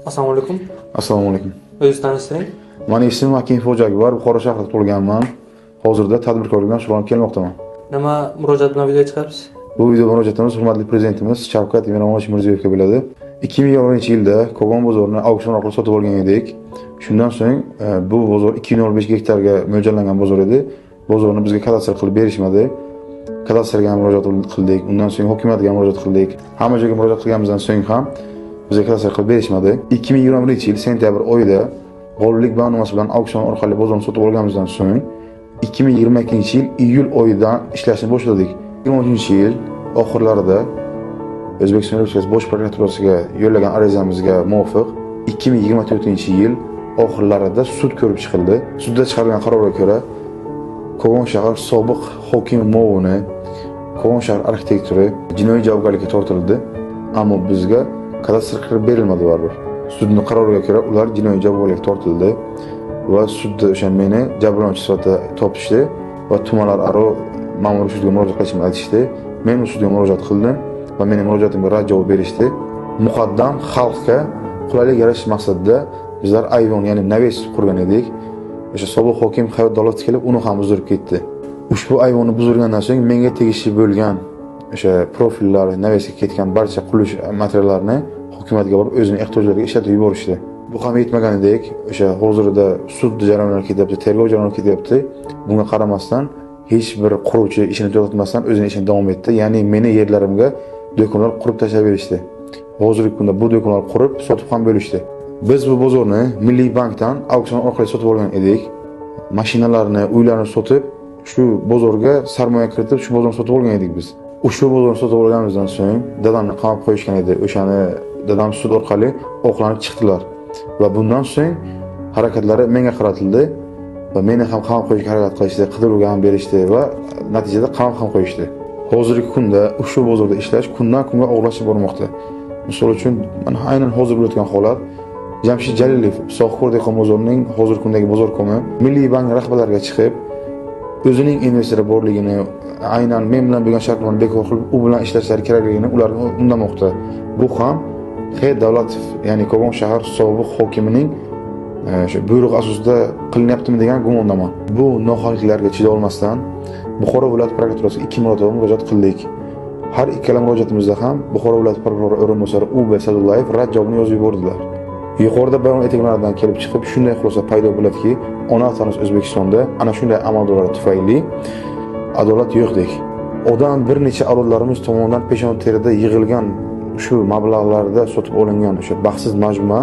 Assalomu alaykum. Assalomu alaykum. O'zingizni tanishtiring. Mening ismim Akin Xo'jayev, Buxoro shahrida tug'ilganman. Hozirda tadbirkorlikdan shug'ullanib kelmoqdaman. Nima murojaat bilan video chiqaribsiz? Bu video murojaatimiz hurmatli prezidentimiz Shavkat Miromonovich Mirziyoyevga bo'ladi. 2020-yilda Kogon bozorini auksion orqali sotib olgan edik. Shundan so'ng bu bozor 205 gektarga mo'ljallangan bozor edi. Bozorni bizga kadastr qilib berishmadi. Kadastrga ham murojaat qildik. Undan so'ng hukumatga ham murojaat qildik. Hamma joyga murojaat qilganimizdan so'ng ham bizga kadastr qilib berishmadi. 2020-yil sentyabr oyida g'oliblik bayonnomasi bilan auksion orqali bozorni sotib olganimizdan so'ng 2022-yil iyul oyidan ishlashni boshladik. 2013-yil oxirlarida O'zbekiston Respublikasi Bosh prokuraturasiga yo'llagan arizamizga muvofiq 2024-yil oxirlarida sud ko'rib chiqildi. Sudda chiqarilgan qarorga ko'ra Kogon shahar sobiq hokim muovini, Kogon shahar arxitektori jinoiy javobgarlikka tortildi, ammo bizga kadastr qilib berilmadi baribir. Sudning qaroriga ko'ra ular jinoiy javobgarlikka tortildi va sudda o'sha meni jabrlanuvchi sifatida topishdi va tumanlararo ma'muriy sudga murojaat qilishimni aytishdi. Men u sudga murojaat qildim va mening murojaatimga rad javob berishdi. Muqaddam xalqqa qulaylik yaratish maqsadida bizlar ayvon, ya'ni naves qurgan edik. O'sha sobiq hokim Hayot Davlatov kelib uni ham buzdirib ketdi. Ushbu ayvonni buzdirgandan so'ng menga tegishli bo'lgan o'sha profillar, navesga ketgan barcha qurilish materiallarini hukumatga borib o'zining ehtiyojlariga ishlatib yuborishdi. Bu ham yetmaganidek, o'sha hozirda sud jarayonlari ketyapti, tergov jarayonlari ketyapti. Bunga qaramasdan hech bir quruvchi ishini to'xtatmasdan o'zining ishini davom etdi. Ya'ni meni yerlarimga do'konlar qurib tashlab berishdi. Hozirgi kunda bu do'konlar qurib, sotib ham bo'lishdi. Biz bu bozorni Milliy bankdan auksion orqali sotib olgan edik. Mashinalarni, uylarni sotib, shu bozorga sarmoya kiritib, shu bozorni sotib olgan edik biz. Ushbu bozorni sotib olganimizdan so'ng dadamni qamab qo'yishgan edi. O'shani dadam sud orqali oqlanib chiqdilar. Va bundan so'ng harakatlari menga qaratildi va meni ham qamab qo'yishga harakat qilishdi, qidiruvga ham berishdi va natijada qamab ham qo'yishdi. Hozirgi kunda ushbu bozorda ishlash kundan kunga og'irlashib bormoqda. Misol uchun, mana aynan hozir bo'layotgan holat Jamshid Jalilov, Sohibko'l dehqon bozorining hozirgi kundagi bozor komi Milliy bank rahbarlariga chiqib, o'zining investori borligini, aynan men bilan bo'lgan shartnomani bekor qilib, u bilan ishlashlari kerakligini ularga undamoqda. Bu ham Hayot Davlatov, ya'ni Kogon shahar sobiq hokimining o'sha buyrug'i asosida qilinyaptimi degan gumondaman. Bu nohaqliklarga chiday olmasdan Buxoro viloyat prokuraturasiga 2 marotaba murojaat qildik. Har ikkala murojaatimizda ham Buxoro viloyat prokurori o'rinbosari U.B. Sadullayev rad javobini yozib yubordilar. Yuqorida bayon etilganlardan kelib chiqib shunday xulosa paydo bo'ladiki, ona vatanimiz O'zbekistonda ana shunday amaldorlar tufayli adolat yo'qdek. Odam bir necha avlodlarimiz tomonidan peshona terida yig'ilgan shu mablag'larda sotib olingan o'sha baxtsiz majmua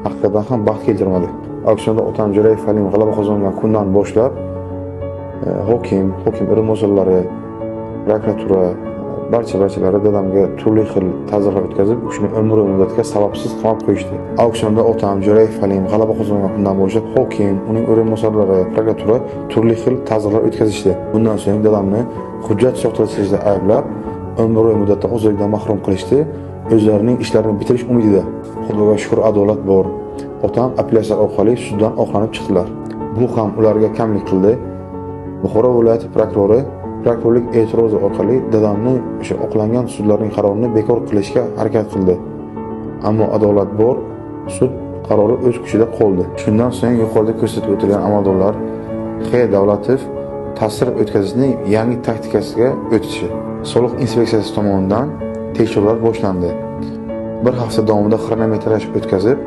haqiqatan ham baxt keltirmadi. Auksionda Otam Jo'rayev Halim g'alaba qozongan kundan boshlab hokim o'rinbosarlari, prokuratura barchalari dadamga turli xil ta'zirlar o'tkazib, shuni umr muddatga sababsiz qamab qo'yishdi. Auksionda Otam Jo'rayev Halim g'alaba qozongan kundan boshlab hokim, uning o'rinbosarlari, prokuratura turli xil ta'zirlar o'tkazishdi. Bundan so'ng dadamni hujjat soxtalashtirishda ayblab, umr muddatda ozodlikdan mahrum qilishdi. O'zlarining ishlarini bitirish umidida. Xudoga shukr, adolat bor. Otam apellyatsiya orqali suddan oqlanib chiqdilar. Bu ham ularga kamlik qildi. Buxoro viloyati prokurori prokurorlik e'tirozi orqali dadamni o'sha oqlangan sudlarning qarorini bekor qilishga harakat qildi. Ammo adolat bor, sud qarori o'z kuchida qoldi. Shundan so'ng yuqorida ko'rsatib o'tilgan amaldorlar Hayot Davlatov ta'sir o'tkazishning yangi taktikasiga o'tishi. Soliq inspeksiyasi tomonidan tekshiruvlar boshlandi. Bir hafta davomida xronometraj o'tkazib,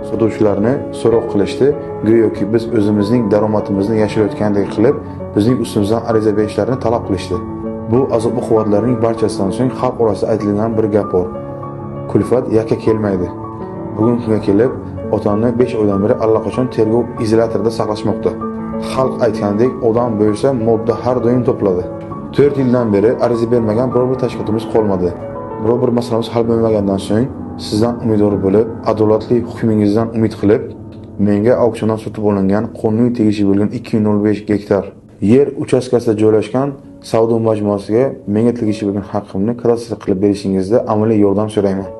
sotuvchilarni so'roq qilishdi, go'yoki biz o'zimizning daromadimizni yashirayotgandek qilib, bizning ustimizdan ariza berishlarini talab qilishdi. Bu azob-uqubatlarning barchasidan so'ng xalq orasida aytilgan bir gap bor. Kulfat yakka kelmaydi. Bugun kunga kelib, otamni 5 oydan beri allaqachon tergov izolyatorida saqlashmoqda. Xalq aytgandek, odam bo'lsa modda har doim to'pladi. 4 yildan beri ariza bermagan biror bir tashkilotimiz qolmadi. Biror bir masalamiz hal bo'lmagandan so'ng sizdan umidvor bo'lib, adolatli hukmingizdan umid qilib, menga auksiondan sotib olingan qonuniy tegishli bo'lgan 205 gektar yer uchastkasida joylashgan savdo majmuasiga menga tegishli bo'lgan haqqimni kadastr qilib berishingizda amaliy yordam so'rayman.